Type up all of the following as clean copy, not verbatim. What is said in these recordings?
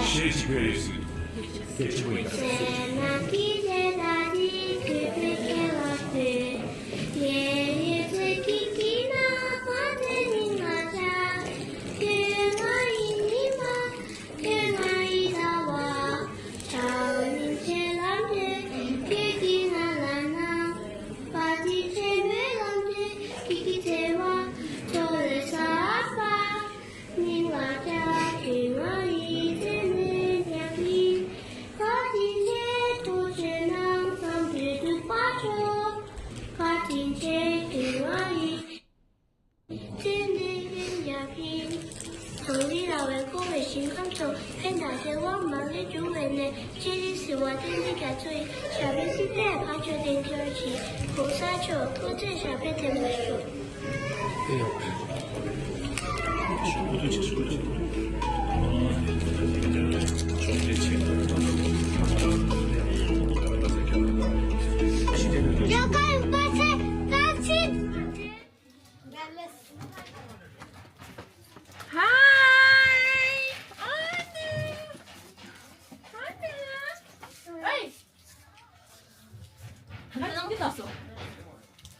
Shakespeare's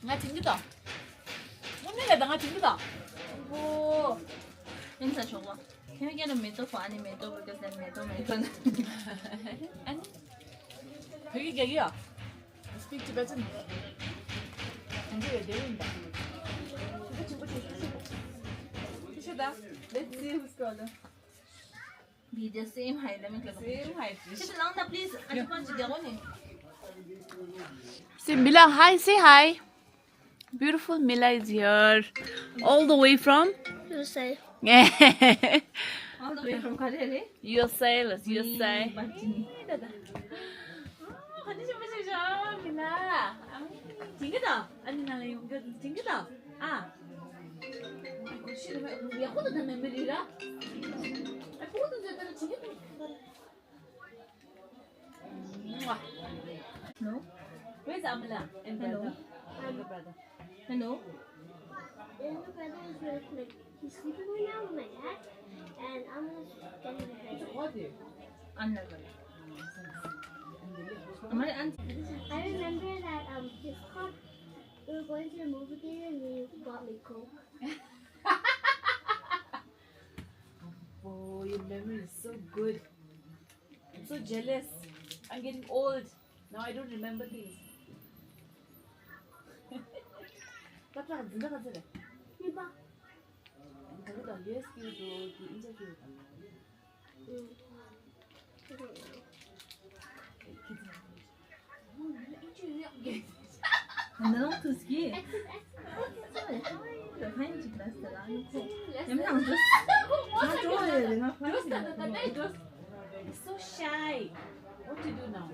Nga tinggi다. 오늘에 나 tinggi다. 오. 인사 좋아. Can we get a middle for any middle because then middle American. 아니. 되게 개기야. Speak Tibetan. 근데 왜 내린다? 시시다. Let's see who's gonna. Be the same height. Let me click. Same height. Sit down, please. I just want to get on it. Say Mila, hi, say hi. Beautiful Mila is here. All the way from? USA. All the way from Kareli? USA, let's USA. 같이 좀 보시죠, 밀라. 징그다. 아니 나는 이거 징그다. 아. 야, 호도 나 메모리라. 아, 호도 저도 징그다. No. Where's Amila and brother? Hello. Brother. Hello. And my brother is like he's sleeping right now with my dad, and I'm just getting the bed. What? Anna. I remember that his car. We were going to the movie theater and he bought me Coke. Oh, your memory is so good. I'm so jealous. I'm getting old. Now I don't remember things. 깜짝 눈 닫아주래. 해봐. 거기다 USB도 인터뷰. Não, consegui. So shy. What to do now?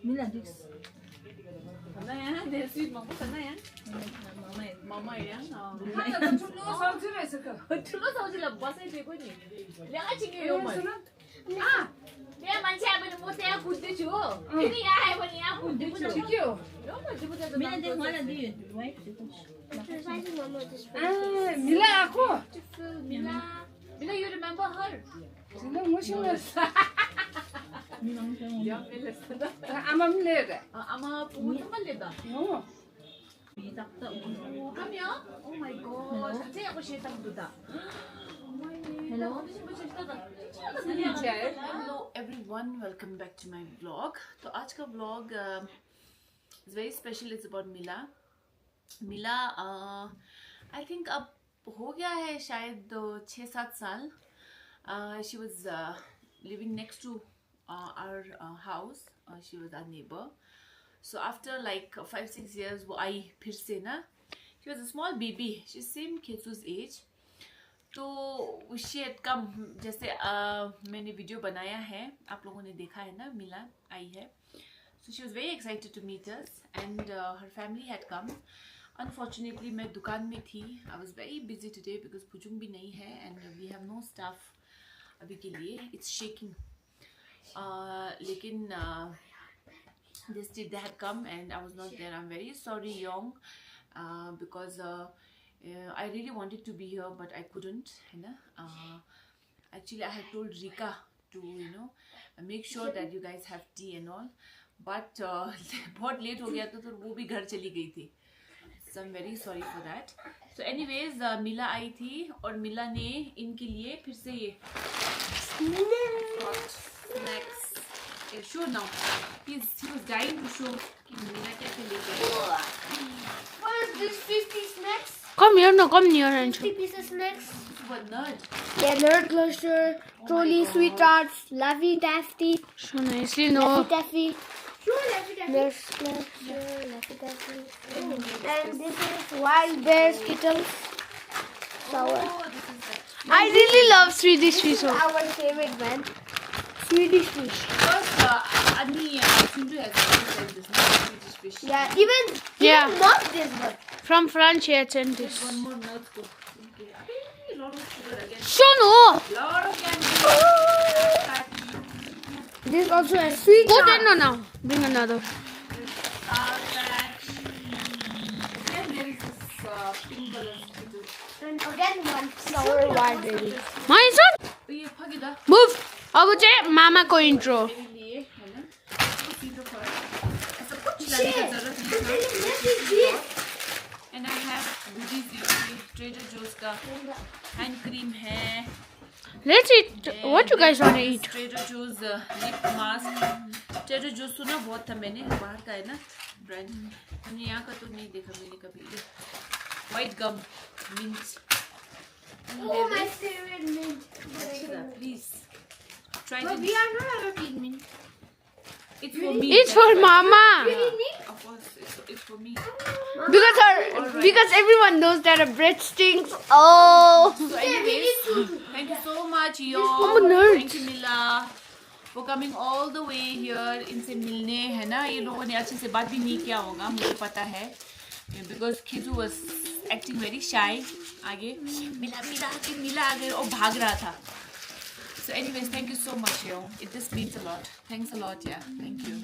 Mila this. Sana yan, sweet mama sana yan. Mama yan. tullo sa sila basa ito ni. Lihat cingin yo man. Ah, dia manci apa ni mote aku tu cu. Ini ya apa ni aku tu cu. Mila dia mana dia? Right? Exercising mama this Mila aku. Mila, you remember her? Mila motionless. Young Mila. Ama Mila. Ama pumunta malida. No. Come here. Oh my god. Kasi ako siya tagduda. Hello. Hello everyone, welcome back to my vlog. तो आज का vlog is very special. It's about Mila. I think अब हो गया है शायद 6-7 साल. She was living next to our house. She was our neighbor. So after like 5-6 years वो आई फिर से ना. She was a small baby. She's same Ketsu's age. तो she had come, जैसे मैंने वीडियो बनाया है, आप लोगों ने देखा है ना, मिला आई है. So she was very excited to meet us and her family had come. Unfortunately मैं दुकान में थी. I was very busy today because पुजुंग भी नहीं है and we have no staff अभी के लिए. It's shaking. लेकिन they had come and I was not there. I'm very sorry Yong. because I really wanted to be here but I couldn't, है ना. Actually I had told Rika to make sure that you guys have tea and all, but बहुत late हो गया तो वो भी घर चली गई थी. So I'm very sorry for that. So anyways, Mila आई थी और मिला ने इनके लिए फिर से ये snacks show now. He was dying to show कि Mila कैसे लेके आई. What is this 50 snacks? Come here, no, come near and show. 50 pieces snacks? What nerd? Yeah, nerd cluster, trolley, sweet tarts, Laffy Taffy, So nicely, no. Laffy Taffy. Sure, Laffy Taffy. Nurse cluster, Laffy Taffy. And this is wild bear skittles. Sour. Oh, this is that. I really love Swedish fish. Our favorite man. Swedish fish. First, Annie Sunju has always said this, not Swedish fish. Yeah, even Yeah. not this one. From France, yeah, sent this. One more nerd ko. Okay. A lot of sugar again. Show no. Lot of candy. This also has sweet Go tart. then, no, now. Bring another. Then there is this pink color skittle. And again one sour wild berry. My son. ये फगीदा Move. अब चाहिँ मामाको intro. मेरे लिए है ना. सीधो पर ऐसा कुछ लाने की जरूरत नहीं है. And I have goodies. Trader Joe's का hand cream है. Let's eat. What you guys want to eat? Trader Joe's lip mask. Trader Joe's सुना बहुत था मैंने, बाहर का है ना ब्रांड. हमने यहाँ का तो नहीं देखा मैंने कभी. White gum mint. Oh, my favorite mint. Please try But this. we are not allowed to eat mint. It's for me. It's for mama. Of course, it's for me. Because everyone knows that a bread stinks. Oh. So anyways, thank you so much, I'm y'all. a nerd. Thank you, Mila, for coming all the way here. इनसे मिलने है ना. ये लोगों ने अच्छे से बात भी नहीं किया होगा, मुझे पता है. Because Kizu was acting very shy. आगे मिला आगे और भाग रहा था. So anyways, thank you so much, yo. It just means a lot. Thanks a lot, yeah. Thank you.